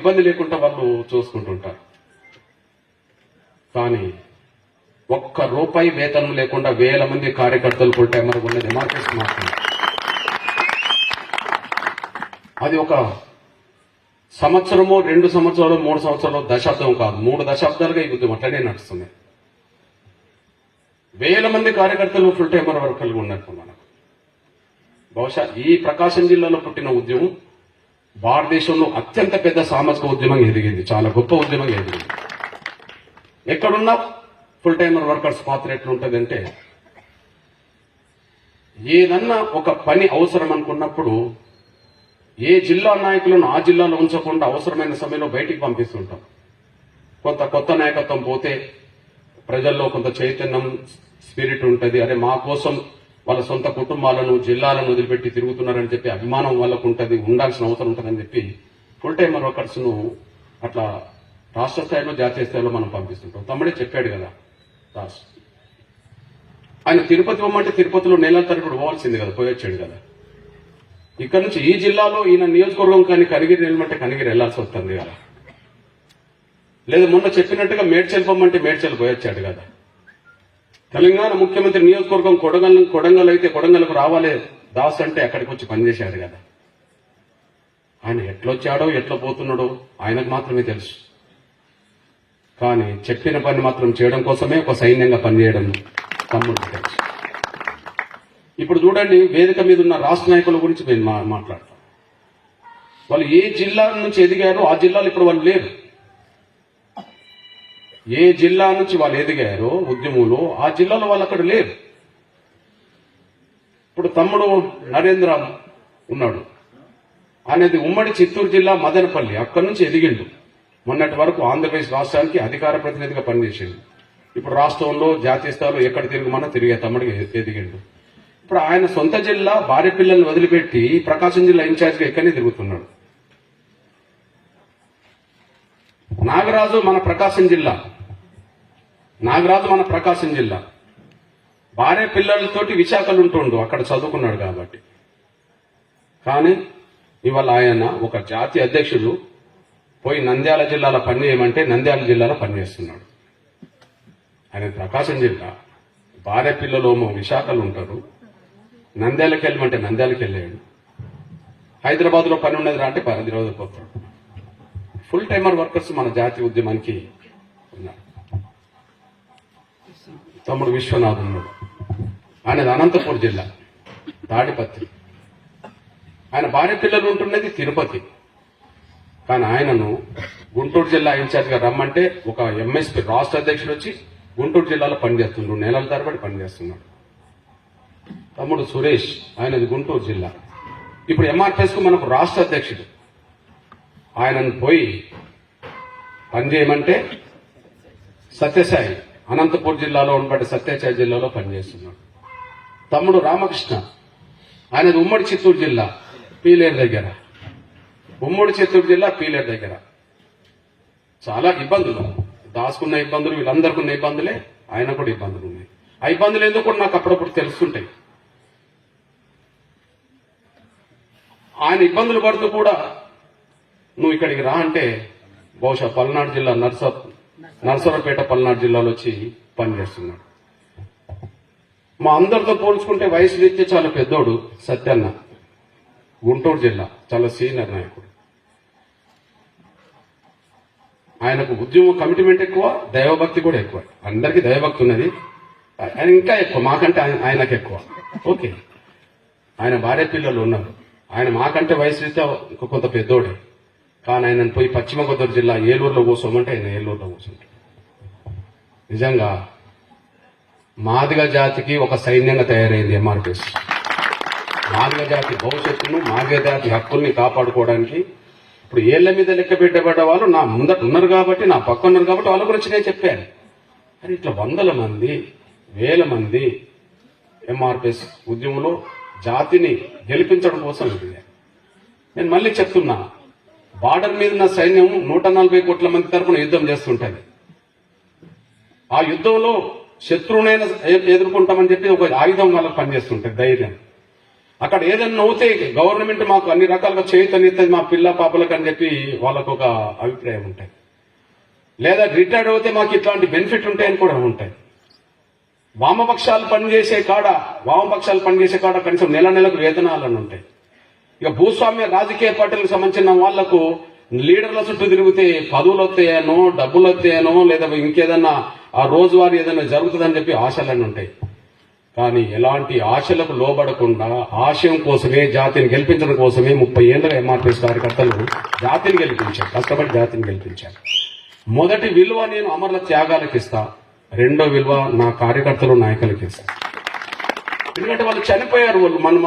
ఇబ్బంది లేకుండా వాళ్ళు చూసుకుంటుంటారు. కానీ ఒక్క రూపాయి వేతనం లేకుండా వేల మంది కార్యకర్తలు ఫుల్ టైమర్ ఉన్నది ఎంఆర్పిఎస్ మాత్రమే. అది ఒక సంవత్సరమో 2 సంవత్సరాలు 3 సంవత్సరాలు దశాబ్దం కాదు, 3 దశాబ్దాలుగా ఈ ఉద్యమం అట్లనే నడుస్తుంది. వేల మంది కార్యకర్తలు ఫుల్ టైమర్ వర్కర్లు ఉన్నట్టు మనకు. బహుశా ఈ ప్రకాశం జిల్లాలో పుట్టిన ఉద్యమం భారతదేశంలో అత్యంత పెద్ద సామాజిక ఉద్యమం ఎదిగింది, చాలా గొప్ప ఉద్యమం ఎదిగింది. ఎక్కడున్నా ఫుల్ టైమర్ వర్కర్స్ పాత్ర ఎట్లుంటుందంటే, ఏదన్నా ఒక పని అవసరం అనుకున్నప్పుడు ఏ జిల్లా నాయకులను ఆ జిల్లాలో ఉంచకుండా అవసరమైన సమయంలో బయటికి పంపిస్తుంటాం. కొంత కొత్త నాయకత్వం పోతే ప్రజల్లో కొంత చైతన్యం, స్పిరిట్ ఉంటుంది. అరే మా కోసం వాళ్ళ సొంత కుటుంబాలను జిల్లాలను వదిలిపెట్టి తిరుగుతున్నారని చెప్పి అభిమానం వాళ్ళకు ఉంటుంది, ఉండాల్సిన అవసరం ఉంటుందని చెప్పి ఫుల్ టైమర్ వర్కర్స్ ను అట్లా రాష్ట్ర స్థాయిలో జాతీయ స్థాయిలో మనం పంపిస్తుంటాం. తమ్ముడే చెప్పాడు కదా రాష్ట్ర, ఆయన తిరుపతి పోమంటే తిరుపతిలో నెలల తరబడి పోవాల్సింది కదా, పోయొచ్చాడు కదా. ఇక్కడ నుంచి ఈ జిల్లాలో ఈయన నియోజకవర్గం కానీ కనిగిరి వెళ్ళమంటే కనిగిరి వెళ్లాల్సి వస్తుంది కదా. లేదా మొన్న చెప్పినట్టుగా మేడ్చల్ పొమ్మంటే మేడ్చల్ పోయొచ్చాడు కదా. తెలంగాణ ముఖ్యమంత్రి నియోజకవర్గం కొడంగల్ అయితే కొడంగల్కు రావాలే దాస్ అంటే అక్కడికి వచ్చి పనిచేశాడు కదా. ఆయన ఎట్లొచ్చాడో ఎట్లా పోతున్నాడో ఆయనకు మాత్రమే తెలుసు. కానీ చెప్పిన పని మాత్రం చేయడం కోసమే ఒక సైన్యంగా పనిచేయడం తమ్ముడికి తెలుసు. ఇప్పుడు చూడండి, వేదిక మీద ఉన్న రాష్ట్ర నాయకుల గురించి మేము మాట్లాడతాం. వాళ్ళు ఏ జిల్లా నుంచి ఎదిగారో ఆ జిల్లాలో ఇప్పుడు వాళ్ళు లేరు. ఏ జిల్లా నుంచి వాళ్ళు ఎదిగారో ఉద్యమంలో ఆ జిల్లాలో వాళ్ళు అక్కడ లేరు. ఇప్పుడు తమ్ముడు నరేంద్ర ఉన్నాడు, అనేది ఉమ్మడి చిత్తూరు జిల్లా మదనపల్లి, అక్కడి నుంచి ఎదిగిండు. మొన్నటి వరకు ఆంధ్రప్రదేశ్ రాష్ట్రానికి అధికార ప్రతినిధిగా పనిచేసిండు. ఇప్పుడు రాష్ట్రంలో జాతీయ స్థాయిలో ఎక్కడ తిరుగుమన్నా తిరిగే తమ్ముడికి ఎదిగిండు. ఇప్పుడు ఆయన సొంత జిల్లా భార్య పిల్లల్ని వదిలిపెట్టి ప్రకాశం జిల్లా ఇన్ఛార్జిగా ఎక్కడనే తిరుగుతున్నాడు. నాగరాజు మన ప్రకాశం జిల్లా భార్య పిల్లలతోటి విశాఖలు ఉంటుండు, అక్కడ చదువుకున్నాడు కాబట్టి. కానీ ఇవాళ ఆయన ఒక జాతీయ అధ్యక్షుడు పోయి నంద్యాల జిల్లాలో పనిచేయమంటే నంద్యాల జిల్లాలో పనిచేస్తున్నాడు. ఆయన ప్రకాశం జిల్లా, భార్య పిల్లలు విశాఖలు ఉంటారు. నంద్యాలకు వెళ్ళమంటే నంద్యాలకు వెళ్ళాడు. హైదరాబాద్లో పని ఉన్నది రా అంటే హైదరాబాద్ పోతాడు. ఫుల్ టైమర్ వర్కర్స్ మన జాతీయ ఉద్యమానికి ఉన్నారు. తమ్ముడు విశ్వనాథ్ ఉన్నాడు, ఆయనది అనంతపూర్ జిల్లా తాడిపత్రి. ఆయన భార్య పిల్లలు ఉంటున్నది తిరుపతి. కానీ ఆయనను గుంటూరు జిల్లా ఇన్ఛార్జిగా రమ్మంటే ఒక ఎంఎస్పీ రాష్ట్ర అధ్యక్షుడు వచ్చి గుంటూరు జిల్లాలో పనిచేస్తున్నాడు, నెలల తరబడి పనిచేస్తున్నాడు. తమ్ముడు సురేష్, ఆయనది గుంటూరు జిల్లా. ఇప్పుడు ఎంఆర్పిఎస్ కు మనకు రాష్ట్ర అధ్యక్షుడు, ఆయనను పోయి పనిచేయమంటే సత్యసాయి అనంతపూర్ జిల్లాలో ఉండబడి సత్యసాయి జిల్లాలో పనిచేస్తున్నాడు. తమ్ముడు రామకృష్ణ, ఆయనది ఉమ్మడి చిత్తూరు జిల్లా పీలేరు దగ్గర. చాలా ఇబ్బందులు, దాసుకున్న ఇబ్బందులు, వీళ్ళందరికీ ఉన్న ఇబ్బందులే, ఆయన కూడా ఇబ్బందులు ఉన్నాయి. ఆ ఇబ్బందులు ఎందుకు కూడా నాకు అప్పుడప్పుడు తెలుస్తుంటాయి. ఆయన ఇబ్బందులు పడుతూ కూడా నువ్వు ఇక్కడికి రా అంటే బహుశా పల్నాడు జిల్లా నర్సరావుపేట పల్నాడు జిల్లాలో వచ్చి పనిచేస్తున్నాడు. మా అందరితో పోల్చుకుంటే వయసు రీత్యా చాలా పెద్దోడు సత్యన్న, గుంటూరు జిల్లా, చాలా సీనియర్ నాయకుడు. ఆయనకు ఉద్యమ కమిట్మెంట్ ఎక్కువ, దైవభక్తి కూడా ఎక్కువ. అందరికీ దైవభక్తి ఉన్నది, ఆయన ఇంకా ఎక్కువ, మాకంటే ఆయనకు ఎక్కువ. ఓకే, ఆయన భార్య పిల్లలు ఉన్నారు. ఆయన మాకంటే వయసు రీత్యా కొంత పెద్దోడే. కానీ ఆయనను పోయి పశ్చిమ గోదావరి జిల్లా ఏలూరులో కూర్చోమంటే ఆయన ఏలూరులో కూర్చుంటాడు. నిజంగా మాదిగ జాతికి ఒక సైన్యంగా తయారైంది ఎంఆర్పిఎస్. మాదిగ జాతి భవిష్యత్తును, మాదిగ జాతి హక్కుల్ని కాపాడుకోవడానికి ఇప్పుడు ఏళ్ల మీద లెక్క పెట్టబడ్డ వాళ్ళు నా ముందట ఉన్నారు కాబట్టి, నా పక్క ఉన్నారు కాబట్టి వాళ్ళ గురించి నేను చెప్పాను. అని ఇట్లా వందల మంది, వేల మంది ఎంఆర్పిఎస్ ఉద్యమంలో జాతిని గెలిపించడం కోసం ఇది. నేను మళ్ళీ చెప్తున్నా, బార్డర్ మీద ఉన్న సైన్యం 140 కోట్ల మంది తరఫున యుద్ధం చేస్తుంటది. ఆ యుద్ధంలో శత్రువునైనా ఎదుర్కొంటామని చెప్పి ఒక ఆయుధం వాళ్ళకి పనిచేస్తుంటది, ధైర్యం. అక్కడ ఏదన్నా అవుతే గవర్నమెంట్ మాకు అన్ని రకాలుగా చేయుతనిస్తుంది మా పిల్ల పాపలకు అని చెప్పి వాళ్ళకు ఒక అభిప్రాయం ఉంటుంది. లేదా రిటైర్డ్ అవుతే మాకు ఇట్లాంటి బెనిఫిట్ ఉంటాయని కూడా ఉంటాయి. వామపక్షాలు పనిచేసే కాడ కనీసం నెలకు వేతనాలను ఉంటాయి. ఇక భూస్వామ్య రాజకీయ పార్టీలకు సంబంధించిన వాళ్లకు లీడర్ల చుట్టూ తిరిగితే పదవులు వస్తాయనో, డబ్బులు వస్తాయనో, లేదా ఇంకేదన్నా ఆ రోజువారీ ఏదైనా జరుగుతుందని చెప్పి ఆశలన్నీ ఉంటాయి. కానీ ఎలాంటి ఆశలకు లోబడకుండా ఆశయం కోసమే, జాతిని గెలిపించడం కోసమే 30 ఏళ్లుగా ఎంఆర్పీఎస్ కార్యకర్తలు జాతిని గెలిపించారు, కష్టపడి జాతిని గెలిపించారు. మొదటి విలువ నేను అమరుల త్యాగాలకు ఇస్తా, రెండో విలువ నా కార్యకర్తలు నాయకులకి ఇస్తా. ఎందుకంటే వాళ్ళు చనిపోయారు. వాళ్ళని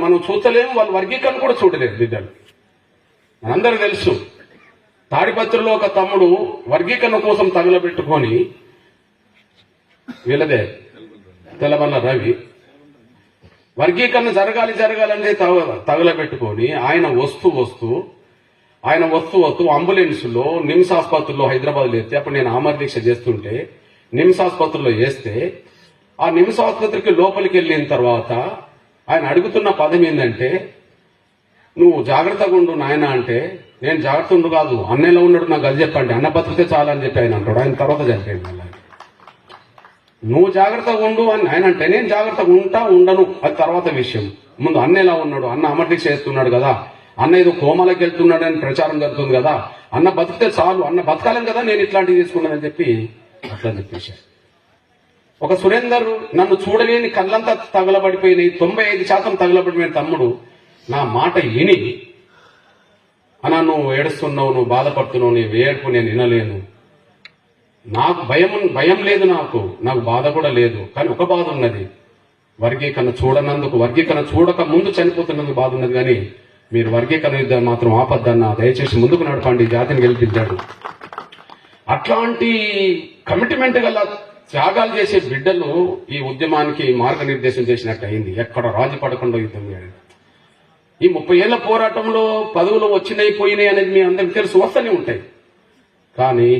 మనం చూడలేము, వాళ్ళ వర్గీకరణ కూడా చూడలేదు బిడ్డలు. మనందరూ తెలుసు, తాడిపత్రిలో ఒక తమ్ముడు వర్గీకరణ కోసం తగలబెట్టుకొని, వీళ్ళదే తెల్లమల్ల రవి, వర్గీకరణ జరగాలని తగలబెట్టుకొని ఆయన వస్తూ అంబులెన్స్ లో నిమ్స్ ఆసుపత్రిలో హైదరాబాద్ ఎత్తే, అప్పుడు నేను ఆమర దీక్ష చేస్తుంటే నిమ్స్ ఆసుపత్రిలో వేస్తే, ఆ నిమ్స్ ఆసుపత్రికి లోపలికి వెళ్ళిన తర్వాత ఆయన అడుగుతున్న పదం ఏంటంటే, నువ్వు జాగ్రత్తగా ఉండు నాయన అంటే, నేను జాగ్రత్త ఉండు కాదు, అన్నెలా ఉన్నాడు నాకు అది చెప్పండి, అన్న బతికితే చాలని చెప్పి ఆయన అంటాడు. ఆయన తర్వాత చనిపోయింది. మళ్ళీ నువ్వు జాగ్రత్తగా ఉండు అని ఆయన అంటే, నేను జాగ్రత్తగా ఉండను, అది తర్వాత విషయం. ముందు అన్న ఎలా ఉన్నాడు, అన్న అమర్దీక్ష చేస్తున్నాడు కదా, అన్న ఏదో కోమలకి వెళ్తున్నాడు అని ప్రచారం జరుగుతుంది కదా, అన్న బతికితే చాలు, అన్న బతకాలని కదా నేను ఇట్లాంటివి తీసుకున్నానని చెప్పి అట్లా చెప్పేశారు. ఒక సురేందర్ నన్ను చూడలేని కళ్ళంతా తగలబడిపోయినాయి, 95% తగలబడిపోయిన తమ్ముడు నా మాట విని, అన్నా నువ్వు ఏడుస్తున్నావు, నువ్వు బాధపడుతున్నావు, నీ ఏడుపు నేను వినలేను, నాకు భయం లేదు, నాకు బాధ కూడా లేదు, కానీ ఒక బాధ ఉన్నది, వర్గీకరణ చూడక ముందు చనిపోతున్నందుకు బాధ ఉన్నది, కానీ మీరు వర్గీకరణ యుద్ధాన్ని మాత్రం ఆపద్దన్న, దయచేసి ముందుకు నడపండి, జాతిని గెలిపించాడు. అట్లాంటి కమిట్మెంట్ గల త్యాగాలు చేసే బిడ్డలు ఈ ఉద్యమానికి మార్గనిర్దేశం చేసినట్టు అయింది. ఎక్కడ రాజీ పడకుండా యుద్ధం చేయాలి. ఈ 30 ఏళ్ల పోరాటంలో పదవులు వచ్చినాయి పోయినాయి అనేది మీ అందరికీ తెలుసు, వస్తూనే ఉంటాయి. కానీ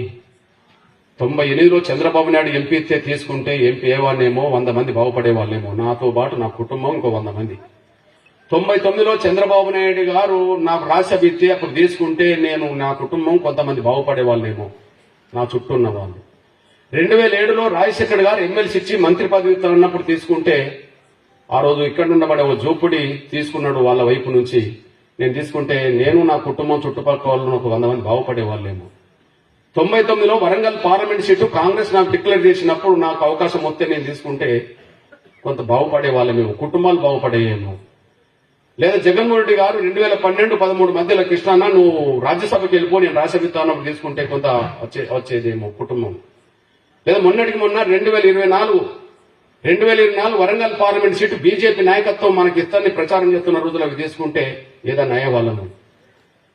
98లో చంద్రబాబు నాయుడు ఎంపీ తీసుకుంటే ఎంపీ అయ్యేవాళ్ళేమో 100 మంది బాగుపడే వాళ్ళేమో, నాతో పాటు నా కుటుంబం ఇంకో 100 మంది. 99లో చంద్రబాబు నాయుడు గారు నాకు రాజ్యసభ ఇస్తే అప్పుడు తీసుకుంటే నేను, నా కుటుంబం కొంతమంది బాగుపడే వాళ్ళేమో, నా చుట్టూ ఉన్న వాళ్ళు. 2007లో రాజశేఖర్ గారు ఎమ్మెల్సీ ఇచ్చి మంత్రి పదవి ఉన్నప్పుడు తీసుకుంటే, ఆ రోజు ఇక్కడ ఉండబడే ఓ జోపుడి తీసుకున్నాడు వాళ్ళ వైపు నుంచి, నేను తీసుకుంటే నేను, నా కుటుంబం, చుట్టుపక్కల వాళ్ళు ఒక 100 మంది బాగుపడే వాళ్ళేమో. 99లో వరంగల్ పార్లమెంట్ సీటు కాంగ్రెస్ నాకు డిక్లేర్ చేసినప్పుడు నాకు అవకాశం వస్తే నేను తీసుకుంటే కొంత బాగుపడే వాళ్ళమేమో, కుటుంబాలు బాగుపడేయేమో. లేదా జగన్మోహన్ రెడ్డి గారు 2012-13 మధ్యలో, కృష్ణ నువ్వు రాజ్యసభకి వెళ్ళిపో, నేను రాజ్యసభ అన్నప్పుడు తీసుకుంటే కొంత వచ్చేదేమో కుటుంబం. లేదా మొన్నటికి మొన్న 2024 వరంగల్ పార్లమెంట్ సీటు బీజేపీ నాయకత్వం మనకి ఇస్తాన్ని ప్రచారం చేస్తున్న రోజులు అవి తీసుకుంటే ఏదన్నా అయ్యేవాళ్ళము.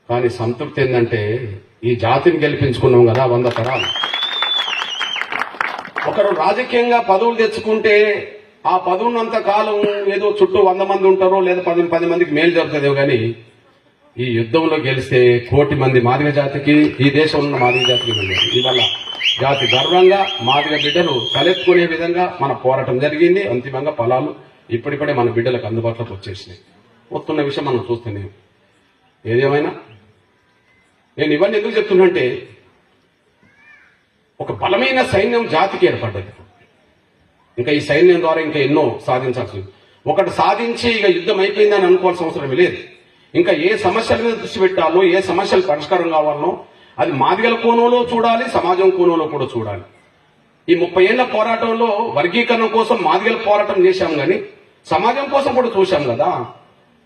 కానీ సంతృప్తి ఏంటంటే, ఈ జాతిని గెలిపించుకున్నాం కదా 100 తరాలు. ఒకరు రాజకీయంగా పదవులు తెచ్చుకుంటే ఆ పదవున్నంత కాలం ఏదో చుట్టూ 100 మంది ఉంటారో, లేదా 10 మందికి మేలు జరుగుతుందేమో, కానీ ఈ యుద్ధంలో గెలిస్తే 1 కోటి మంది మాదిగ జాతికి, ఈ దేశంలో ఉన్న మాదిగ జాతికి వెళ్ళారు. ఇవాళ జాతి గర్వంగా మాదిగ బిడ్డలు తలెత్తుకునే విధంగా మన పోరాటం జరిగింది. అంతిమంగా ఫలాలు ఇప్పుడిప్పుడే మన బిడ్డలకు అందుబాటులోకి వచ్చేసినాయి. వస్తున్న విషయం మనం చూస్తున్నాం. ఏదేమైనా నేను ఇవన్నీ ఎందుకు చెప్తున్నంటే, ఒక బలమైన సైన్యం జాతికి ఏర్పడ్డది. ఇంకా ఈ సైన్యం ద్వారా ఇంకా ఎన్నో సాధించాల్సి, ఒకటి సాధించి ఇక యుద్ధం అయిపోయిందని అనుకోవాల్సిన అవసరం లేదు. ఇంకా ఏ సమస్యల మీద దృష్టి పెట్టాలో, ఏ సమస్యలు పరిష్కారం కావాలనో అది మాదిగల కోణంలో చూడాలి, సమాజం కోణంలో కూడా చూడాలి. ఈ 30 ఏళ్ల పోరాటంలో వర్గీకరణ కోసం మాదిగల పోరాటం చేశాం, కానీ సమాజం కోసం కూడా చూశాం కదా.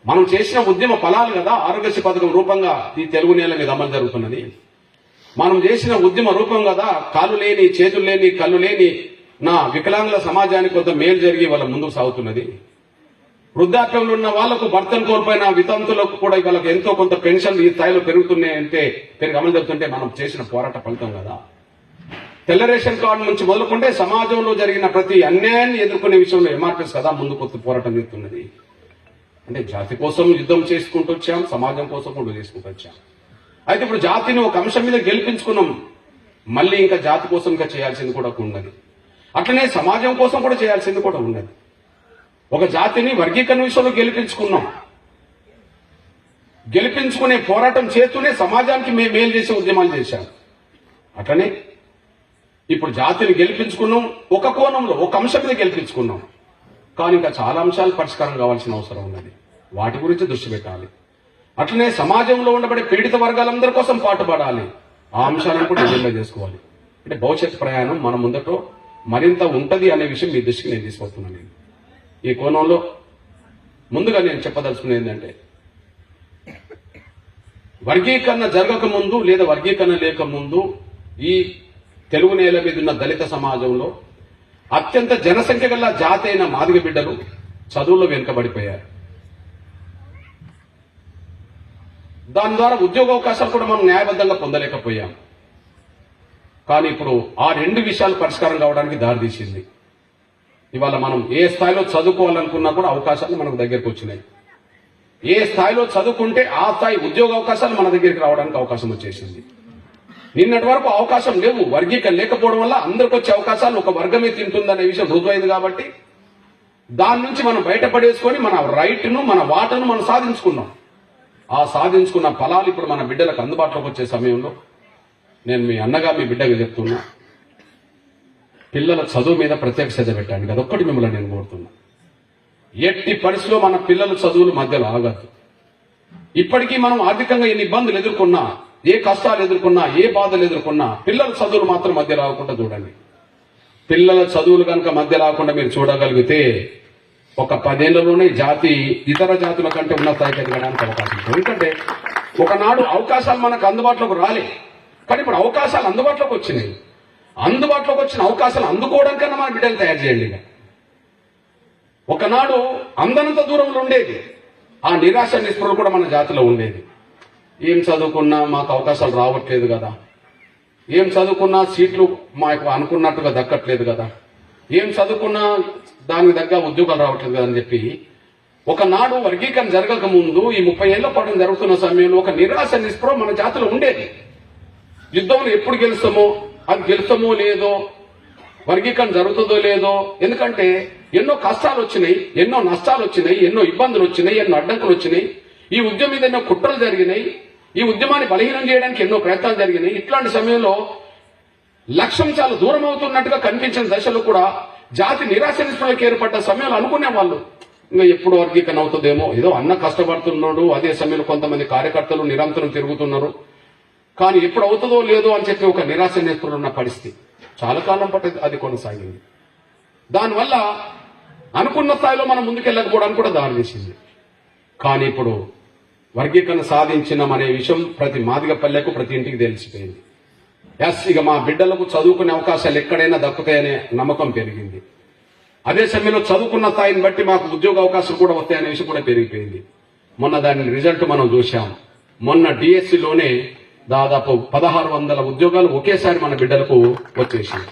మనం చేసిన ఉద్యమ ఫలాలు కదా ఆరోగ్యశ్రీ పథకం రూపంగా ఈ తెలుగు నేల మీద అమలు జరుగుతున్నది. మనం చేసిన ఉద్యమ రూపం కదా కాలు లేని, చేతులు లేని, కళ్ళు లేని నా వికలాంగుల సమాజానికి కొంత మేలు జరిగి వాళ్ళ ముందుకు సాగుతున్నది. వృద్ధాప్యంలో ఉన్న వాళ్లకు, భర్తను కోల్పోయిన వితంతులకు కూడా వాళ్ళకి ఎంతో కొంత పెన్షన్లు ఈ స్థాయిలో పెరుగుతున్నాయంటే, అమలు జరుగుతుంటే మనం చేసిన పోరాట ఫలితం కదా. తెల్ల రేషన్ కార్డు నుంచి మొదలుకుంటే సమాజంలో జరిగిన ప్రతి అన్యాయాన్ని ఎదుర్కొనే విషయంలో ఎంఆర్పీఎస్ కదా ముందుకు పోరాటం చేస్తున్నది. అంటే జాతి కోసం యుద్ధం చేసుకుంటూ వచ్చాం, సమాజం కోసం కూడా చేసుకుంటూ వచ్చాం. అయితే ఇప్పుడు జాతిని ఒక అంశం మీద గెలిపించుకున్నాం, మళ్ళీ ఇంకా జాతి కోసం ఇంకా చేయాల్సింది కూడా ఉన్నది. అట్లనే సమాజం కోసం కూడా చేయాల్సింది కూడా ఉన్నది. ఒక జాతిని వర్గీకరణ విషయంలో గెలిపించుకున్నాం. గెలిపించుకునే పోరాటం చేస్తూనే సమాజానికి మేము మేలు చేసే ఉద్యమాలు చేశాం. అట్లనే ఇప్పుడు జాతిని గెలిపించుకున్నాం, ఒక కోణంలో ఒక అంశం మీద గెలిపించుకున్నాం. కానీ ఇంకా చాలా అంశాలు పరిష్కారం కావాల్సిన అవసరం ఉన్నది. వాటి గురించి దృష్టి పెట్టాలి. అట్లనే సమాజంలో ఉండబడే పీడిత వర్గాలందరి కోసం పాటుపడాలి. ఆ అంశాలను కూడా ఎజెండా చేసుకోవాలి. అంటే భవిష్యత్ ప్రయాణం మన ముందటో మరింత ఉంటది అనే విషయం మీ దృష్టికి నేను తీసుకొస్తున్నాను. ఈ కోణంలో ముందుగా నేను చెప్పదలుచుకునేది ఏంటంటే, వర్గీకరణ జరగక ముందు లేదా వర్గీకరణ లేక ముందు ఈ తెలుగు నేల మీద ఉన్న దళిత సమాజంలో అత్యంత జనసంఖ్య గల జాతి అయిన మాదిగ బిడ్డలు చదువుల్లో వెనుకబడిపోయారు. దాని ద్వారా ఉద్యోగ అవకాశాలు కూడా మనం న్యాయబద్ధంగా పొందలేకపోయాం. కానీ ఇప్పుడు ఆ రెండు విషయాలు పరిష్కారం కావడానికి దారితీసింది. ఇవాళ మనం ఏ స్థాయిలో చదువుకోవాలనుకున్నా కూడా అవకాశాలు మనకు దగ్గరకు వచ్చినాయి. ఏ స్థాయిలో చదువుకుంటే ఆ స్థాయి ఉద్యోగ అవకాశాలు మన దగ్గరికి రావడానికి అవకాశం వచ్చేసింది. నిన్నటి వరకు అవకాశం లేవు. వర్గీకరణ లేకపోవడం వల్ల అందరికి వచ్చే అవకాశాలు ఒక వర్గమే తింటుందనే విషయం రుజువైంది. కాబట్టి దాని నుంచి మనం బయటపడేసుకొని మన రైట్ను, మన వాటను మనం సాధించుకున్నాం. ఆ సాధించుకున్న ఫలాలు ఇప్పుడు మన బిడ్డలకు అందుబాటులోకి వచ్చే సమయంలో నేను మీ అన్నగా మీ బిడ్డగా చెప్తున్నా, పిల్లల చదువు మీద ప్రత్యేక శ్రద్ధ పెట్టండి. అదొక్కటి మిమ్మల్ని నేను కోరుతున్నా. ఎట్టి పరిస్థితిలో మన పిల్లల చదువులు మధ్యలో ఆగద్దు. ఇప్పటికీ మనం ఆర్థికంగా ఎన్ని ఇబ్బందులు ఎదుర్కొన్నా, ఏ కష్టాలు ఎదుర్కొన్నా, ఏ బాధలు ఎదుర్కొన్నా పిల్లల చదువులు మాత్రం మధ్య రాకుండా చూడండి. పిల్లల చదువులు కనుక మధ్య రాకుండా మీరు చూడగలిగితే ఒక 10 ఏళ్లలోనే జాతి ఇతర జాతుల కంటే ఉన్న స్థాయికి ఎదగడానికి అవకాశం ఉంది. ఎందుకంటే ఒకనాడు అవకాశాలు మనకు అందుబాటులోకి రాలే, కానీ ఇప్పుడు అవకాశాలు అందుబాటులోకి వచ్చినాయి. అందుబాటులోకి వచ్చిన అవకాశాలు అందుకోవడానికన్నా మన బిడ్డలు తయారు చేయండి. ఒకనాడు అందనంత దూరంలో ఉండేది ఆ నిరాశ నిస్పృహలు కూడా మన జాతిలో ఉండేది. ఏం చదువుకున్నా మాకు అవకాశాలు రావట్లేదు కదా, ఏం చదువుకున్నా సీట్లు మాకు అనుకున్నట్టుగా దక్కట్లేదు కదా, ఏం చదువుకున్నా దానికి దగ్గర ఉద్యోగాలు రావట్లేదు కదా అని చెప్పి ఒకనాడు వర్గీకరణ జరగక ముందు ఈ 30 ఏళ్ల పాటు జరుగుతున్న సమయంలో ఒక నిరాశ నిస్పృహ మన జాతిలో ఉండేది. యుద్ధంలో ఎప్పుడు గెలుస్తామో, అది గెలుస్తామో లేదో, వర్గీకరణ జరుగుతుందో లేదో, ఎందుకంటే ఎన్నో కష్టాలు వచ్చినాయి, ఎన్నో నష్టాలు వచ్చినాయి, ఎన్నో ఇబ్బందులు వచ్చినాయి, ఎన్నో అడ్డంకులు వచ్చినాయి. ఈ ఉద్యమం మీద ఎన్నో కుట్రలు జరిగినాయి. ఈ ఉద్యమాన్ని బలహీనం చేయడానికి ఎన్నో ప్రయత్నాలు జరిగినాయి. ఇట్లాంటి సమయంలో లక్ష్యం చాలా దూరం అవుతున్నట్టుగా కనిపించిన దశలో కూడా జాతి నిరాశ నిస్పృహలకు ఏర్పడ్డ సమయంలో అనుకునే వాళ్ళు ఇంకా ఎప్పుడు వర్గీకరణ అవుతుందేమో, ఏదో అన్న కష్టపడుతున్నాడు, అదే సమయంలో కొంతమంది కార్యకర్తలు నిరంతరం తిరుగుతున్నారు, కానీ ఎప్పుడు అవుతుందో లేదో అని చెప్పి ఒక నిరాశ నిస్పృహలు ఉన్న పరిస్థితి చాలా కాలం పట్టి అది కొనసాగింది. దానివల్ల అనుకున్న స్థాయిలో మనం ముందుకెళ్ళకపోవడానికి కూడా దారితీసింది. కానీ ఇప్పుడు వర్గీకరణ సాధించినామనే విషయం ప్రతి మాదిగ పల్లెకు, ప్రతి ఇంటికి తెలిసిపోయింది. ఇక మా బిడ్డలకు చదువుకునే అవకాశాలు ఎక్కడైనా దక్కుతాయనే నమ్మకం పెరిగింది. అదే సమయంలో చదువుకున్న స్థాయిని బట్టి మాకు ఉద్యోగ అవకాశాలు కూడా వస్తాయనే విషయం కూడా పెరిగిపోయింది. మొన్న దాని రిజల్ట్ మనం చూశాం. మొన్న డిఎస్సిలోనే దాదాపు 1600 ఉద్యోగాలు ఒకేసారి మన బిడ్డలకు వచ్చేసింది.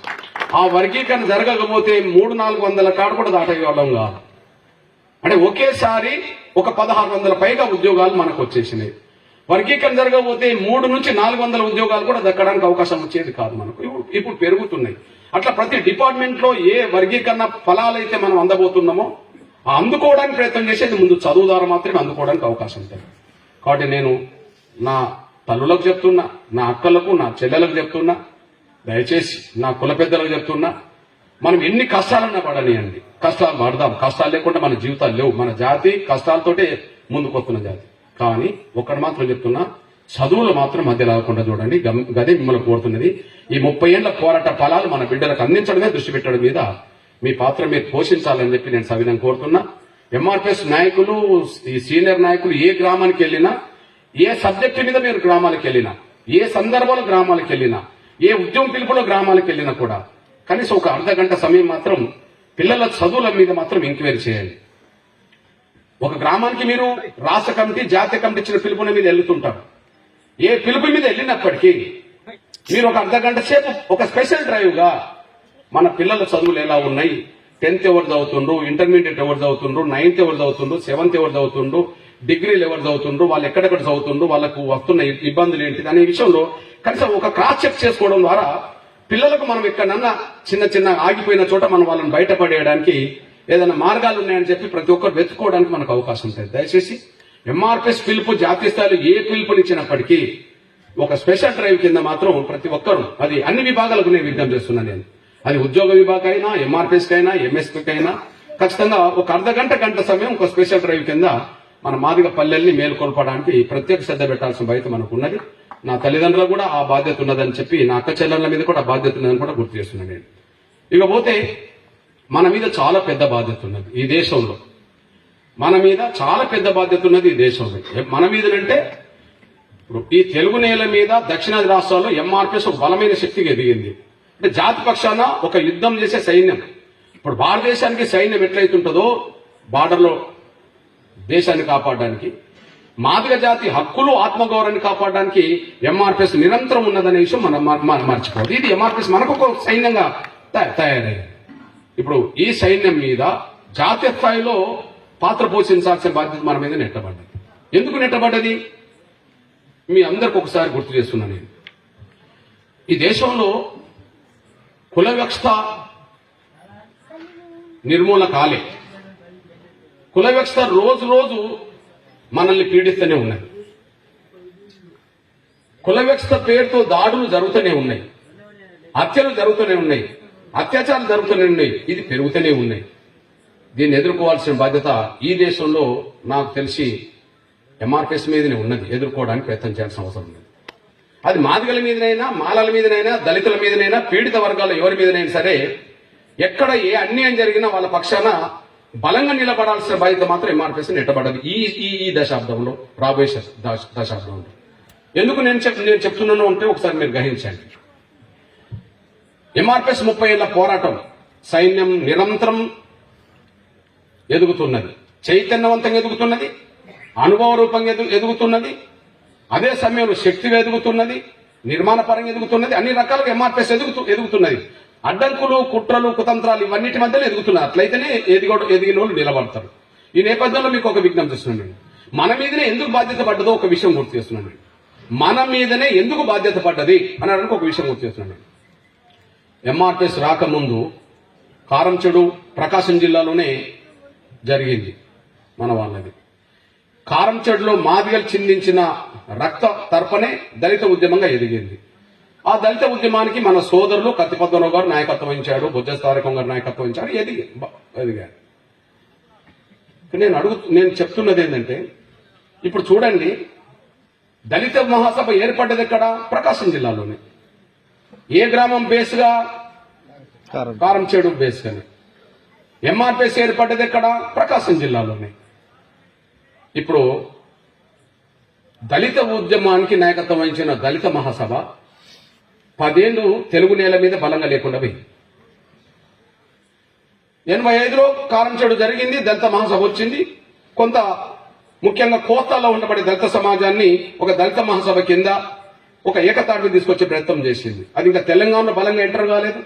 ఆ వర్గీకరణ జరగకపోతే 300-400 కాడ కూడా దాటేవాళ్ళం కాదు. అంటే ఒకేసారి ఒక 1600 పైగా ఉద్యోగాలు మనకు వచ్చేసినాయి. వర్గీకరణ జరగకపోతే 300 నుంచి 400 ఉద్యోగాలు కూడా దక్కడానికి అవకాశం వచ్చేది కాదు మనకు. ఇప్పుడు పెరుగుతున్నాయి. అట్లా ప్రతి డిపార్ట్మెంట్ లో ఏ వర్గీకరణ ఫలాలైతే మనం అందబోతున్నామో ఆ అందుకోవడానికి ప్రయత్నం చేసేది ముందు చదువు ద్వారా మాత్రమే అందుకోవడానికి అవకాశం ఉంటుంది. కాబట్టి నేను నా తల్లులకు చెప్తున్నా, నా అక్కలకు, నా చెల్లెలకు చెప్తున్నా, దయచేసి నా కుల పెద్దలకు చెప్తున్నా, మనం ఎన్ని కష్టాలన్నా పడనియండి, కష్టాలు పడదాం. కష్టాలు లేకుండా మన జీవితాలు లేవు. మన జాతి కష్టాలతోటే ముందుకొస్తున్న జాతి. కానీ ఒక్కటి మాత్రం చెప్తున్నా, చదువులు మాత్రం మధ్య రాకుండా చూడండి. గదే మిమ్మల్ని కోరుతున్నది. ఈ 30 ఏళ్ల పోరాట ఫలాలు మన బిడ్డలకు అందించడమే దృష్టి పెట్టడం మీద మీ పాత్ర మీరు పోషించాలని చెప్పి నేను సవినం కోరుతున్నా. ఎంఆర్పిఎస్ నాయకులు, ఈ సీనియర్ నాయకులు ఏ గ్రామానికి వెళ్ళినా, ఏ సబ్జెక్టు మీద మీరు గ్రామాలకు వెళ్ళినా, ఏ సందర్భంలో గ్రామాలకు వెళ్ళినా, ఏ ఉద్యమం పిలుపులో గ్రామాలకు వెళ్ళినా కూడా కనీసం ఒక అర్ధగంట సమయం మాత్రం పిల్లల చదువుల మీద మాత్రం ఎంక్వైరీ చేయండి. ఒక గ్రామానికి మీరు రాష్ట్ర కమిటీ, జాతీయ కమిటీ ఇచ్చిన పిలుపుల మీద వెళ్తుంటారు. ఏ పిలుపు మీద వెళ్ళినప్పటికీ మీరు ఒక అర్ధగంట సేపు ఒక స్పెషల్ డ్రైవ్ గా మన పిల్లల చదువులు ఎలా ఉన్నాయి, 10th ఎవరు చదువుతుండ్రు, ఇంటర్మీడియట్ ఎవరు చదువుతుండ్రు, 9th ఎవరు చదువుతుండ్రు, 7th ఎవరు చదువుతుండ్రు, డిగ్రీలు ఎవరు చదువుతుండ్రు, వాళ్ళు ఎక్కడెక్కడ చదువుతుండ్రు, వాళ్ళకు వస్తున్న ఇబ్బందులు ఏంటిది అనే విషయంలో కనీసం ఒక క్రాస్ చెక్ చేసుకోవడం ద్వారా పిల్లలకు మనం ఎక్కడన్నా చిన్న చిన్న ఆగిపోయిన చోట మనం వాళ్ళని బయటపడేయడానికి ఏదైనా మార్గాలు ఉన్నాయని చెప్పి ప్రతి ఒక్కరు వెతుక్కోవడానికి మనకు అవకాశం ఉంటుంది. దయచేసి ఎంఆర్పిఎస్ పిలుపు జాతీయ స్థాయిలో ఏ పిలుపునిచ్చినప్పటికీ ఒక స్పెషల్ డ్రైవ్ కింద మాత్రం ప్రతి ఒక్కరు, అది అన్ని విభాగాలకు నేను విజ్ఞప్తి చేస్తున్నాను. నేను అది ఉద్యోగ విభాగం అయినా, ఎంఆర్పిఎస్ కైనా, ఎంఎస్పీకి అయినా ఖచ్చితంగా ఒక గంట సమయం ఒక స్పెషల్ డ్రైవ్ కింద మన మాదిగ పల్లెల్ని మేల్కొల్పడానికి ప్రత్యేక శ్రద్ధ పెట్టాల్సిన బాధ్యత మనకు ఉన్నది. నా తల్లిదండ్రులకు కూడా ఆ బాధ్యత ఉన్నదని చెప్పి, నా అక్క చెల్లెళ్ళ మీద కూడా ఆ బాధ్యత ఉన్నదని కూడా గుర్తు చేస్తున్నాను నేను. ఇకపోతే మన మీద చాలా పెద్ద బాధ్యత ఉన్నది ఈ దేశంలో. మన మీద చాలా పెద్ద బాధ్యత ఉన్నది ఈ దేశంలో. మన మీదనంటే ఇప్పుడు ఈ తెలుగు నేల మీద దక్షిణాది రాష్ట్రాల్లో ఎంఆర్పిఎస్ ఒక బలమైన శక్తిగా ఎదిగింది. అంటే జాతి పక్షాన ఒక యుద్ధం చేసే సైన్యం. ఇప్పుడు భారతదేశానికి సైన్యం ఎట్లయితుంటుందో బార్డర్లో దేశాన్ని కాపాడడానికి, మాదిగ జాతి హక్కులు ఆత్మగౌరవాన్ని కాపాడడానికి ఎంఆర్పిఎస్ నిరంతరం ఉన్నదనే విషయం మనం మర్చిపోదు. ఇది ఎంఆర్పిఎస్ మనకు ఒక సైన్యంగా తయారయ్యింది. ఇప్పుడు ఈ సైన్యం మీద జాతీయ స్థాయిలో పాత్ర పోషించాల్సిన బాధ్యత మన మీద నెట్టబడ్డది. ఎందుకు నెట్టబడ్డది మీ అందరికి ఒకసారి గుర్తు చేస్తున్నాను నేను. ఈ దేశంలో కుల వ్యవస్థ నిర్మూలన కాలే. కుల వ్యవస్థ రోజు రోజు మనల్ని పీడిస్తూనే ఉన్నది. కుల వ్యవస్థ పేరుతో దాడులు జరుగుతూనే ఉన్నాయి, హత్యలు జరుగుతూనే ఉన్నాయి, అత్యాచారాలు జరుగుతూనే ఉన్నాయి. ఇది పెరుగుతూనే ఉన్నాయి. దీన్ని ఎదుర్కోవాల్సిన బాధ్యత ఈ దేశంలో నాకు తెలిసి ఎంఆర్పిఎస్ మీదనే ఉన్నది. ఎదుర్కోవడానికి ప్రయత్నం చేయాల్సిన అవసరం ఉన్నది. అది మాదిగల మీదనైనా, మాలల మీదనైనా, దళితుల మీదనైనా, పీడిత వర్గాల ఎవరి మీదనైనా సరే ఎక్కడ ఏ అన్యాయం జరిగినా వాళ్ళ పక్షాన బలంగా నిలబడాల్సిన బాధ్యత మాత్రం ఎంఆర్పిఎస్ నెట్టబడ్డది ఈ దశాబ్దంలో, రాబోయే దశాబ్దంలో. ఎందుకు నేను చెప్తున్నాను అంటే ఒకసారి మీరు గ్రహించండి. ఎంఆర్పిఎస్ 30 ఏళ్ల పోరాటం, సైన్యం నిరంతరం ఎదుగుతున్నది, చైతన్యవంతంగా ఎదుగుతున్నది, అనుభవ రూపంగా ఎదుగుతున్నది, అదే సమయంలో శక్తిగా ఎదుగుతున్నది, నిర్మాణ పరంగా ఎదుగుతున్నది, అన్ని రకాలుగా ఎంఆర్పిఎస్ ఎదుగుతున్నది. అడ్డంకులు, కుట్రలు, కుతంత్రాలు ఇవన్నిటి మధ్యలో ఎదుగుతున్నారు. అట్లయితేనే ఎదిగిన వాళ్ళు నిలబడతారు. ఈ నేపథ్యంలో మీకు ఒక విజ్ఞప్తి చేస్తున్నాను. మన మీదనే ఎందుకు బాధ్యత పడ్డదో ఒక విషయం గుర్తు చేస్తున్నాను. మన మీదనే ఎందుకు బాధ్యత పడ్డది అనడానికి ఒక విషయం గుర్తు చేస్తున్నాను. ఎంఆర్పిఎస్ రాకముందు కారంచెడు ప్రకాశం జిల్లాలోనే జరిగింది మన వాళ్ళది. కారంచెడులో మాదిగలు చిందించిన రక్త తర్పణే దళిత ఉద్యమంగా ఎదిగింది. ఆ దళిత ఉద్యమానికి మన సోదరులు కత్తిపద్మరావు గారు నాయకత్వం వహించాడు, బొజ్జ తారకం గారు నాయకత్వం వహించాడు, ఎదిగారు. నేను చెప్తున్నది ఏంటంటే, ఇప్పుడు చూడండి, దళిత మహాసభ ఏర్పడ్డది ఎక్కడ? ప్రకాశం జిల్లాలోనే. ఏ గ్రామం బేస్గా? కారంచేడు బేస్గానే. ఎంఆర్పిఎస్ ఏర్పడ్డది ఎక్కడ? ప్రకాశం జిల్లాలోనే. ఇప్పుడు దళిత ఉద్యమానికి నాయకత్వం వహించిన దళిత మహాసభ 10 ఏళ్లు తెలుగు నేల మీద బలంగా లేకుండా పోయింది. 85లో కారంచేడు జరిగింది, దళిత మహాసభ వచ్చింది. కొంత ముఖ్యంగా కోస్తాల్లో ఉండబడే దళిత సమాజాన్ని ఒక దళిత మహాసభ కింద ఒక ఏకతాటిని తీసుకొచ్చే ప్రయత్నం చేసింది. అది ఇంకా తెలంగాణలో బలంగా ఎంటర్ కాలేదు.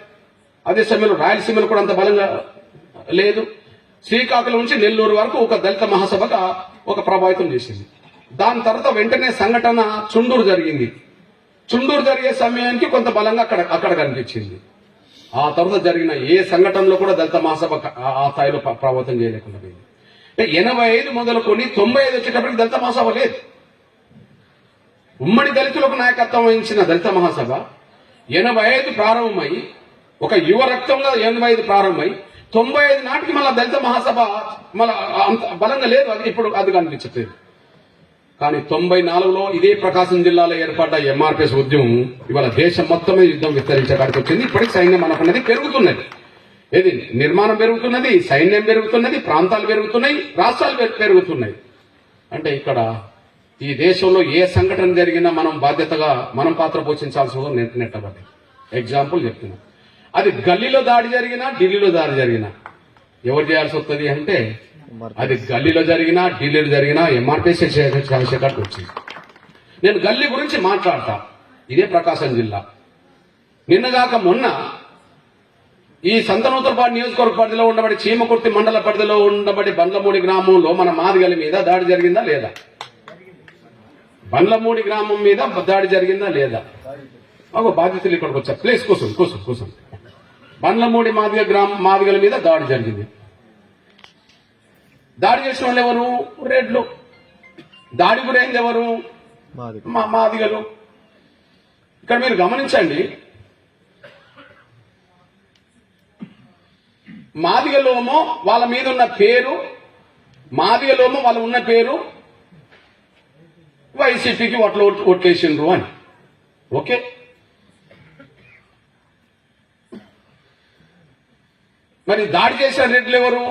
అదే సమయంలో రాయలసీమలో కూడా అంత బలంగా లేదు. శ్రీకాకుళం నుంచి నెల్లూరు వరకు ఒక దళిత మహాసభగా ఒక ప్రభావితం చేసింది. దాని తర్వాత వెంటనే సంఘటన చుండూరు జరిగింది. చుండూరు జరిగే సమయానికి కొంత బలంగా అక్కడ కనిపించింది. ఆ తర్వాత జరిగిన ఏ సంఘటనలో కూడా దళిత మహాసభ ఆ స్థాయిలో ప్రభావితం చేయలేకుండా పోయింది. 85 మొదలుకొని 95 వచ్చేటప్పటికి దళిత మహాసభ లేదు. ఉమ్మడి దళితులకు నాయకత్వం వహించిన దళిత మహాసభ 85 ప్రారంభమై ఒక యువ రక్తంగా 85 ప్రారంభమై 95 నాటికి మళ్ళా దళిత మహాసభ మళ్ళా అంత బలంగా లేదు. అది ఇప్పుడు అది కనిపించట్లేదు. కానీ 94లో ఇదే ప్రకాశం జిల్లాలో ఏర్పడ్డ ఎంఆర్పిఎస్ ఉద్యమం ఇవాళ దేశం మొత్తం మీద యుద్ధం విస్తరించడానికి వచ్చింది. ఇప్పటికి సైన్యం మనకున్నది పెరుగుతున్నది. ఏది నిర్మాణం పెరుగుతున్నది, సైన్యం పెరుగుతున్నది, ప్రాంతాలు పెరుగుతున్నాయి, రాష్ట్రాలు పెరుగుతున్నాయి. అంటే ఇక్కడ ఈ దేశంలో ఏ సంఘటన జరిగినా మనం బాధ్యతగా మనం పాత్ర పోషించాల్సిన నెట్టబడ్డాయి. ఎగ్జాంపుల్ చెప్తున్నా, అది గల్లీలో దాడి జరిగినా, ఢిల్లీలో దాడి జరిగినా ఎవరు చేయాల్సి వస్తుంది అంటే, అది గల్లీలో జరిగినా, ఢిల్లీలో జరిగినా ఎంఆర్పిఎస్ చంద్రశేఖర్కి వచ్చింది. నేను గల్లీ గురించి మాట్లాడతా. ఇదే ప్రకాశం జిల్లా. నిన్నగాక మొన్న ఈ సంతనూతలపాడు నియోజకవర్గ పరిధిలో ఉండబడి చీమకుర్తి మండల పరిధిలో ఉండబడి బండ్లమూడి గ్రామంలో మన మాదిగల మీద దాడి జరిగిందా లేదా? బండ్లమూడి గ్రామం మీద దాడి జరిగిందా లేదా? ఒక బాధ్యతలు ఇక్కడికి వచ్చా. ప్లీజ్ కూర్చోండి. బండ్లమూడి మాదిగల మీద దాడి జరిగింది. దాడి చేసిన వాళ్ళు ఎవరు? రెడ్లు. దాడి గురైంది ఎవరు? మాదిగలు. ఇక్కడ మీరు గమనించండి, మాదిగలోమో వాళ్ళ మీద ఉన్న పేరు, మాదిగలోమో వాళ్ళ ఉన్న పేరు వైసీపీకి ఓట్లేసిండ్రు అని. ఓకే, మరి దాడి చేసిన రెడ్లు ఎవరు?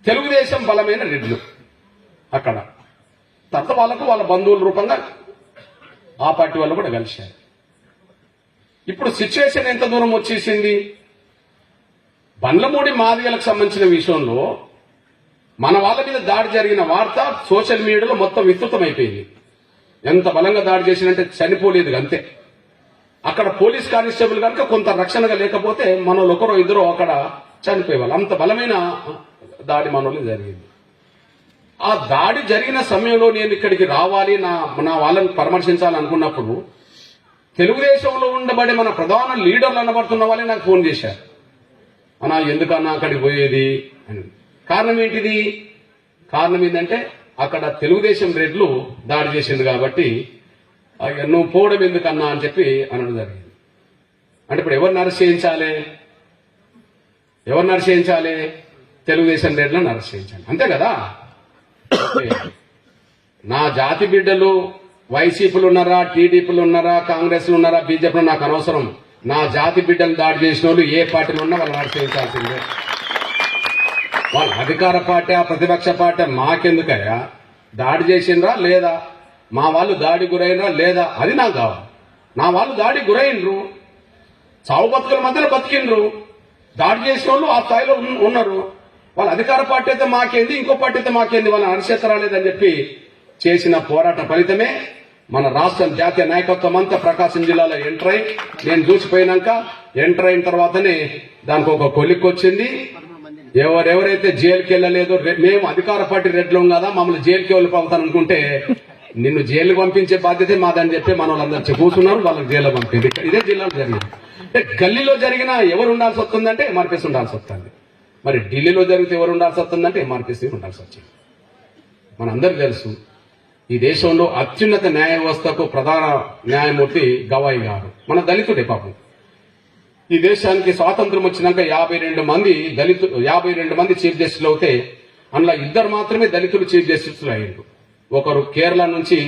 తెలుగుదేశం బలమైన రెడ్లు. అక్కడ తర్వాత వాళ్ళకు వాళ్ళ బంధువుల రూపంగా ఆ పార్టీ వాళ్ళు కూడా కలిశారు. ఇప్పుడు సిచ్యువేషన్ ఎంత దూరం వచ్చేసింది? బండ్లమూడి మాదిగలకు సంబంధించిన విషయంలో మన వాళ్ళ మీద దాడి జరిగిన వార్త సోషల్ మీడియాలో మొత్తం విస్తృతమైపోయింది. ఎంత బలంగా దాడి చేసినంటే చనిపోలేదు అంతే. అక్కడ పోలీస్ కానిస్టేబుల్ కనుక కొంత రక్షణగా లేకపోతే మనోళ్ళు ఒకరో ఇద్దరు అక్కడ చనిపోయేవాళ్ళు. అంత బలమైన దాడి మనోళ్ళు జరిగింది. ఆ దాడి జరిగిన సమయంలో నేను ఇక్కడికి రావాలి, నా వాళ్ళని పరామర్శించాలనుకున్నప్పుడు తెలుగుదేశంలో ఉండబడే మన ప్రధాన లీడర్లు అనబడుతున్న వాళ్ళే నాకు ఫోన్ చేశారు. అన్నా ఎందుకన్నా అక్కడికి పోయేది అని. కారణం ఏంటిది? కారణం ఏంటంటే అక్కడ తెలుగుదేశం రెడ్లు దాడి చేసింది కాబట్టి నువ్వు పోవడం ఎందుకన్నా అని చెప్పి అనడం జరిగింది. అంటే ఇప్పుడు ఎవరిని అరెస్ట్ చేయించాలి? ఎవరిని అరెస్ట్ చేయించాలి? తెలుగుదేశం రెడ్లను అరెస్ట్ చేయించాలి, అంతే కదా. నా జాతి బిడ్డలు వైసీపీలు ఉన్నారా, టీడీపీలు ఉన్నారా, కాంగ్రెస్లు ఉన్నారా, బీజేపీలు నాకు అనవసరం. నా జాతి బిడ్డలు దాడి చేసిన వాళ్ళు ఏ పార్టీలో ఉన్నా వాళ్ళని అరెస్ట్ చేయించాల్సిందే. వాళ్ళ అధికార పార్టీ, ప్రతిపక్ష పార్టీ మాకెందుకయ్యా? దాడి చేసిండ్రా లేదా, మా వాళ్ళు దాడి గురైనరా లేదా, అది నాకు కావాలి. నా వాళ్ళు దాడి గురైనరు, చావు బతుకుల మధ్యలో బతికిండ్రు, దాడి చేసిన వాళ్ళు ఆ స్థాయిలో ఉన్నారు. వాళ్ళ అధికార పార్టీ అయితే మాకేంది, ఇంకో పార్టీ అయితే మాకేంది, వాళ్ళని అరెస్ట్ రాలేదని చెప్పి చేసిన పోరాట ఫలితమే మన రాష్ట్రం జాతీయ నాయకత్వం అంతా ప్రకాశం జిల్లాలో ఎంటర్ అయి, నేను చూసిపోయినాక ఎంటర్ అయిన తర్వాతనే దానికి ఒక కొలిక్కి వచ్చింది. ఎవరెవరైతే జైలుకి వెళ్ళలేదో, మేము అధికార పార్టీ రెడ్లం కదా మమ్మల్ని జైలుకి వెళ్ళిపోతాను అనుకుంటే నిన్ను జైలు పంపించే బాధ్యత మాదని చెప్పి మన వాళ్ళందరూ కూర్చున్నారు, వాళ్ళకి జైలు పంపింది. ఇదే జిల్లాలో జరిగింది. అంటే గల్లీలో జరిగిన ఎవరు ఉండాల్సి వస్తుందంటే ఎంఆర్పీసీ ఉండాల్సి వస్తుంది. మరి ఢిల్లీలో జరిగితే ఎవరు ఉండాల్సి వస్తుందంటే ఎంఆర్పీసీ ఉండాల్సి వచ్చింది. మనందరికీ తెలుసు, ఈ దేశంలో అత్యున్నత న్యాయ వ్యవస్థకు ప్రధాన న్యాయమూర్తి గవాయి గారు మన దళితుడే. పాపం ఈ దేశానికి స్వాతంత్రం వచ్చినాక 52 మంది చీఫ్ జస్టిస్లు అవుతే అందులో 2 మాత్రమే దళితులు చీఫ్ జస్టిస్లు అయ్యారు. ఒకరు కేరళ నుంచి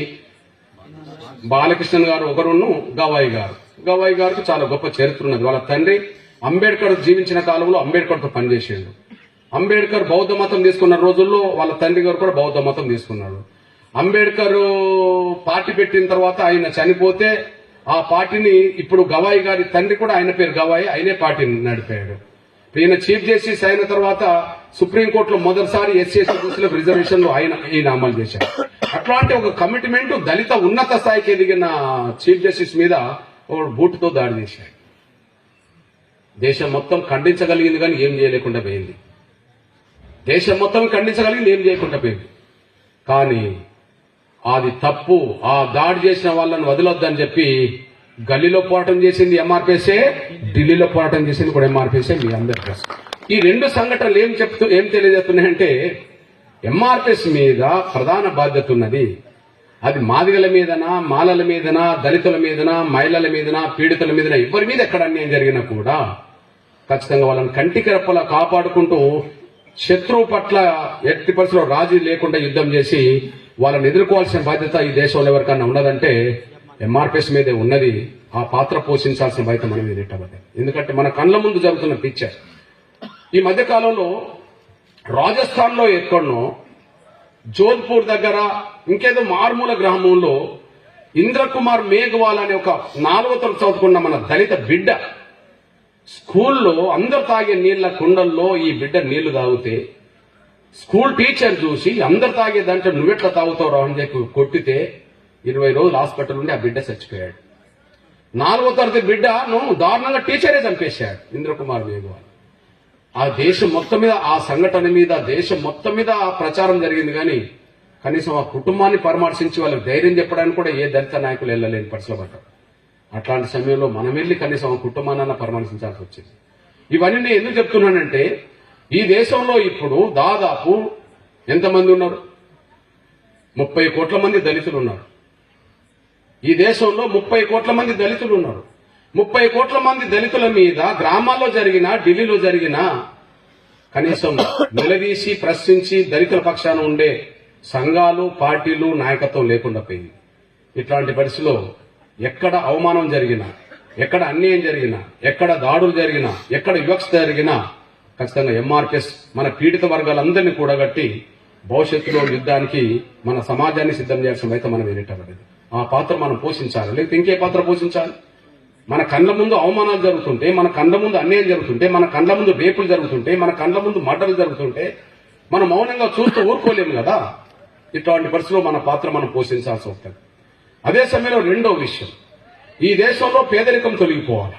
బాలకృష్ణన్ గారు, ఒకరును గవాయి గారు. గవాయి గారికి చాలా గొప్ప చరిత్ర ఉన్నది. వాళ్ళ తండ్రి అంబేద్కర్ జీవించిన కాలంలో అంబేద్కర్తో పనిచేసాడు. అంబేద్కర్ బౌద్ధ మతం తీసుకున్న రోజుల్లో వాళ్ళ తండ్రి గారు కూడా బౌద్ధ మతం తీసుకున్నాడు. అంబేద్కర్ పార్టీ పెట్టిన తర్వాత ఆయన చనిపోతే ఆ పార్టీని ఇప్పుడు గవాయి గారి తండ్రి కూడా ఆయన పేరు గవాయి, ఆయనే పార్టీని నడిపాడు. ఈయన చీఫ్ జస్టిస్ అయిన తర్వాత సుప్రీంకోర్టులో మొదటిసారి ఎస్సీలకు రిజర్వేషన్లు ఈయన అమలు చేశారు. అట్లాంటి ఒక కమిట్మెంట్ దళిత ఉన్నత స్థాయికి ఎదిగిన చీఫ్ జస్టిస్ మీద బూటుతో దాడి చేశాడు. దేశం మొత్తం ఖండించగలిగింది కానీ ఏం చేయలేకుండా పోయింది. దేశం మొత్తం ఖండించగలిగింది, ఏం చేయకుండా పోయింది. కానీ అది తప్పు. ఆ దాడి చేసిన వాళ్ళని వదలొద్దని చెప్పి గల్లీలో పోరాటం చేసింది ఎంఆర్పీసీ, ఢిల్లీలో పోరాటం చేసింది కూడా ఎంఆర్పీసీ. మీ అందరి కోసం ఈ 2 సంఘటనలు ఏం తెలియజేస్తున్నాయంటే ఎంఆర్పీసీ మీద ప్రధాన బాధ్యత ఉన్నది. అది మాదిగల మీదనా, మాలల మీదనా, దళితుల మీదనా, మహిళల మీదనా, పీడితుల మీదనా, ఎవరి మీద ఎక్కడ అన్యాయం జరిగినా కూడా ఖచ్చితంగా వాళ్ళని కంటికి రెప్పలా కాపాడుకుంటూ శత్రువు పట్ల ఎట్టి పరిస్థితుల్లో రాజీ లేకుండా యుద్ధం చేసి వాళ్ళని ఎదుర్కోవాల్సిన బాధ్యత ఈ దేశంలో ఎవరికన్నా ఉన్నదంటే ఎంఆర్పీఎస్ మీదే ఉన్నది. ఆ పాత్ర పోషించాల్సిన బాధ్యత మన మీద ఎట్టబడ్డాయి. ఎందుకంటే మన కళ్ళ ముందు జరుగుతున్న పిక్చర్ ఈ మధ్య కాలంలో రాజస్థాన్ లో ఎక్కడనో జోధ్పూర్ దగ్గర ఇంకేదో మారుమూల గ్రామంలో ఇంద్రకుమార్ మేఘవాల్ అనే ఒక 4వ తరగతి చదువుకున్న మన దళిత బిడ్డ స్కూల్లో అందరు తాగే నీళ్ల కుండల్లో ఈ బిడ్డ నీళ్లు తాగితే స్కూల్ టీచర్ చూసి అందరు తాగే దాంట్లో నువ్వెట్లా తాగుతావు అని చెప్పి కొట్టితే 20 రోజులు హాస్పిటల్ ఉండి ఆ బిడ్డ చచ్చిపోయాడు. 4వ తరగతి బిడ్డను దారుణంగా టీచరే చంపేశాడు ఇంద్రకుమార్ మేఘవాల్. ఆ దేశం మొత్తం మీద ఆ సంఘటన మీద దేశం మొత్తం మీద ఆ ప్రచారం జరిగింది. కానీ కనీసం ఆ కుటుంబాన్ని పరామర్శించి వాళ్ళకి ధైర్యం చెప్పడానికి కూడా ఏ దళిత నాయకులు వెళ్ళలేని పరిస్థితులు పడ్డారు. అట్లాంటి సమయంలో మనం వెళ్ళి కనీసం ఆ కుటుంబాన్ని పరామర్శించాల్సి వచ్చింది. ఇవన్నీ నేను ఎందుకు చెప్తున్నానంటే ఈ దేశంలో ఇప్పుడు దాదాపు ఎంతమంది ఉన్నారు? 30 కోట్ల మంది దళితులు ఉన్నారు. ఈ దేశంలో 30 కోట్ల మంది దళితులు ఉన్నారు. 30 కోట్ల మంది దళితుల మీద గ్రామాల్లో జరిగిన, ఢిల్లీలో జరిగిన కనీసం నిలదీసి ప్రశ్నించి దళితుల పక్షాన ఉండే సంఘాలు, పార్టీలు, నాయకత్వం లేకుండా పోయింది. ఇట్లాంటి పరిస్థితిలో ఎక్కడ అవమానం జరిగినా, ఎక్కడ అన్యాయం జరిగినా, ఎక్కడ దాడులు జరిగినా, ఎక్కడ వివక్ష జరిగినా ఖచ్చితంగా ఎంఆర్పిఎస్ మన పీడిత వర్గాలందరినీ కూడగట్టి భవిష్యత్తులో యుద్ధానికి మన సమాజాన్ని సిద్ధం చేయాల్సిన అయితే మనం ఏనేటబడ్డది. ఆ పాత్ర మనం పోషించాలి. లేకపోతే ఇంకే పాత్ర పోషించాలి? మన కండ్ల ముందు అవమానాలు జరుగుతుంటే, మన కండ్ల ముందు అన్యాయం జరుగుతుంటే, మన కండ్ల ముందు రేపులు జరుగుతుంటే, మన కండ్ల ముందు మర్డర్లు జరుగుతుంటే మనం మౌనంగా చూస్తూ ఊరుకోలేము కదా. ఇట్లాంటి పరిస్థితుల్లో మన పాత్ర మనం పోషించాల్సి వస్తుంది. అదే సమయంలో రెండో విషయం, ఈ దేశంలో పేదరికం తొలగిపోవాలి.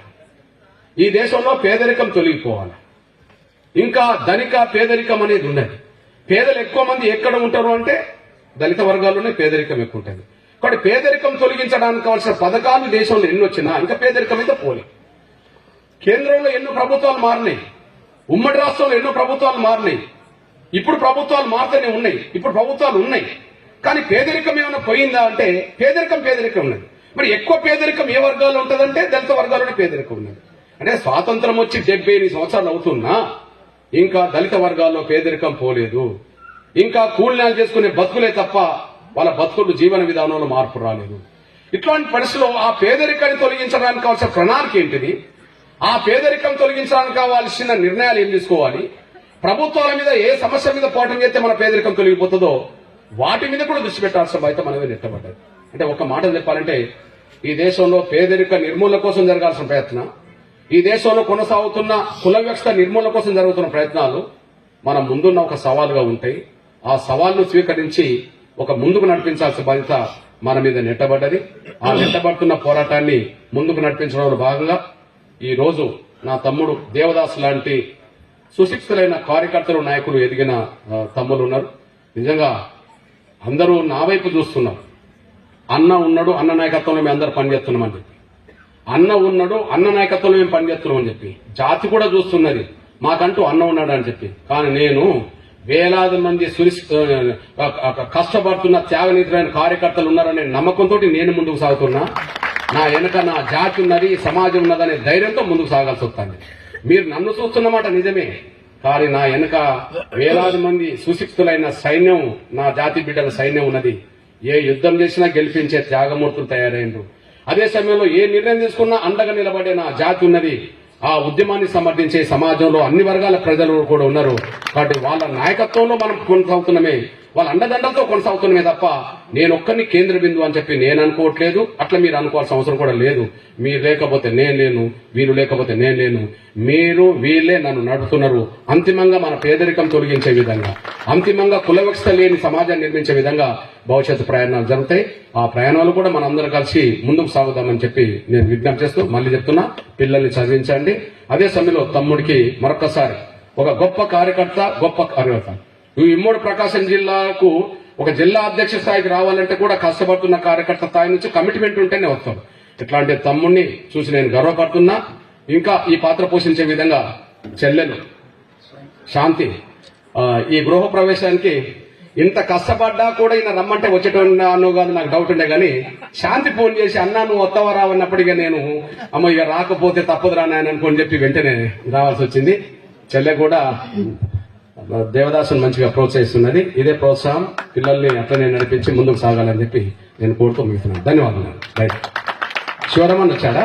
ఈ దేశంలో పేదరికం తొలగిపోవాలి. ఇంకా ధనిక పేదరికం అనేది ఉన్నది. పేదలు ఎక్కువ మంది ఎక్కడ ఉంటారు అంటే దళిత వర్గాల్లోనే పేదరికం ఎక్కువ ఉంటుంది. కాబట్టి పేదరికం తొలగించడానికి కావాల్సిన పథకాలు దేశంలో ఎన్ని వచ్చినా ఇంకా పేదరికం అయితే పోలే. కేంద్రంలో ఎన్నో ప్రభుత్వాలు మారినాయి, ఉమ్మడి రాష్ట్రంలో ఎన్నో ప్రభుత్వాలు మారినాయి. ఇప్పుడు ప్రభుత్వాలు మారుతూనే ఉన్నాయి, ఇప్పుడు ప్రభుత్వాలు ఉన్నాయి. కానీ పేదరికం ఏమైనా పోయిందా అంటే పేదరికం ఉన్నది. మరి ఎక్కువ పేదరికం ఏ వర్గాల్లో ఉంటుందంటే దళిత వర్గాల్లోనే పేదరికం ఉన్నది. అంటే స్వాతంత్రం వచ్చి 78 సంవత్సరాలు అవుతున్నా ఇంకా దళిత వర్గాల్లో పేదరికం పోలేదు. ఇంకా కూలినాలు చేసుకునే బతుకులే తప్ప వాళ్ళ బతుకులు జీవన విధానంలో మార్పు రాలేదు. ఇట్లాంటి పరిస్థితుల్లో ఆ పేదరికాన్ని తొలగించడానికి కావాల్సిన ప్రణాళిక ఏంటిది? ఆ పేదరికం తొలగించడానికి కావాల్సిన నిర్ణయాలు ఏం తీసుకోవాలి? ప్రభుత్వాల మీద ఏ సమస్య మీద పోవటం చేస్తే మన పేదరికం తొలగిపోతుందో వాటి మీద కూడా దృష్టి పెట్టాల్సిన బాధ్యత మనమే నెట్టబడ్డది. అంటే ఒక మాట చెప్పాలంటే ఈ దేశంలో పేదరిక నిర్మూలన కోసం జరగాల్సిన ప్రయత్నం, ఈ దేశంలో కొనసాగుతున్న కుల వ్యవస్థ నిర్మూలన కోసం జరుగుతున్న ప్రయత్నాలు మన ముందున్న ఒక సవాలుగా ఉంటాయి. ఆ సవాల్ను స్వీకరించి ఒక ముందుకు నడిపించాల్సిన బాధ్యత మన మీద నెట్టబడ్డది. ఆ నెట్టబడుతున్న పోరాటాన్ని ముందుకు నడిపించడంలో భాగంగా ఈ రోజు నా తమ్ముడు దేవదాస్ లాంటి సుశిక్షితులైన కార్యకర్తలు, నాయకులు ఎదిగిన తమ్ములు ఉన్నారు. నిజంగా అందరూ నా వైపు చూస్తున్నారు. అన్న ఉన్నాడు, అన్న నాయకత్వంలో మేము అందరూ పనిచేస్తున్నామని చెప్పి, అన్న ఉన్నాడు, అన్న నాయకత్వంలో మేము పనిచేస్తున్నామని చెప్పి జాతి కూడా చూస్తున్నది మాకంటూ అన్న ఉన్నాడు అని చెప్పి. కానీ నేను వేలాది మంది కష్టపడుతున్న త్యాగనీతులైన కార్యకర్తలు ఉన్నారనే నమ్మకంతో నేను ముందుకు సాగుతున్నా. నా వెనక నా జాతి ఉన్నది, సమాజం ఉన్నదనే ధైర్యంతో ముందుకు సాగాల్సి వస్తుంది. మీరు నన్ను చూస్తున్నమాట నిజమే, కానీ నా వెనక వేలాది మంది సుశిక్షితులైన సైన్యం, నా జాతి బిడ్డల సైన్యం ఉన్నది. ఏ యుద్ధం చేసినా గెలిపించే త్యాగమూర్తులు తయారైండ్రు. అదే సమయంలో ఏ నిర్ణయం తీసుకున్నా అండగా నిలబడే నా జాతి ఉన్నది. ఆ ఉద్యమాన్ని సమర్థించే సమాజంలో అన్ని వర్గాల ప్రజలు కూడా ఉన్నారు. కాబట్టి వాళ్ళ నాయకత్వంలో మనం కొనసాగుతున్నామే, వాళ్ళ అండదండలతో కొనసాగుతున్నామే తప్ప నేను ఒక్కరిని కేంద్ర బిందువు అని చెప్పి నేను అనుకోవట్లేదు. అట్లా మీరు అనుకోవాల్సిన అవసరం కూడా లేదు. మీరు లేకపోతే నేను లేను, వీరు లేకపోతే నేను లేను. మీరు వీళ్ళే నన్ను నడుపుతున్నారు. అంతిమంగా మన పేదరికం తొలగించే విధంగా, అంతిమంగా కుల వ్యవస్థ లేని సమాజాన్ని నిర్మించే విధంగా భవిష్యత్తు ప్రయాణాలు జరుగుతాయి. ఆ ప్రయాణాలు కూడా మనందరం కలిసి ముందుకు సాగుదామని చెప్పి నేను విజ్ఞప్తి చేస్తూ మళ్ళీ చెప్తున్నా, పిల్లల్ని చదివించండి. అదే సమయంలో తమ్ముడికి మరొకసారి ఒక గొప్ప కార్యకర్త, గొప్ప కార్యకర్త ఈ ఉమ్మడి ప్రకాశం జిల్లాకు ఒక జిల్లా అధ్యక్ష స్థాయికి రావాలంటే కూడా కష్టపడుతున్న కార్యకర్త స్థాయి నుంచి కమిట్మెంట్ ఉంటేనే వస్తాడు. ఇట్లాంటి తమ్ముడిని చూసి నేను గర్వపడుతున్నా. ఇంకా ఈ పాత్ర పోషించే విధంగా చెల్లెలు శాంతి ఈ గృహ ప్రవేశానికి ఇంత కష్టపడ్డా కూడా ఈయన రమ్మంటే వచ్చేటోన్నాను కానీ నాకు డౌట్ ఉండే. కానీ శాంతి ఫోన్ చేసి అన్నా నువ్వు వస్తావా రావన్నప్పటికీ నేను అమ్మ ఇక రాకపోతే తప్పదు రా నాయన అనుకోని చెప్పి వెంటనే రావాల్సి వచ్చింది. చెల్లె కూడా దేవదాసుని మంచిగా ప్రోత్సహిస్తున్నది. ఇదే ప్రోత్సాహం పిల్లల్ని అట్లనే నడిపించి ముందుకు సాగాలని చెప్పి నేను కోరుతూ ముగిస్తున్నాను. ధన్యవాదాలు. రైట్, శివరమన్ వచ్చాడా?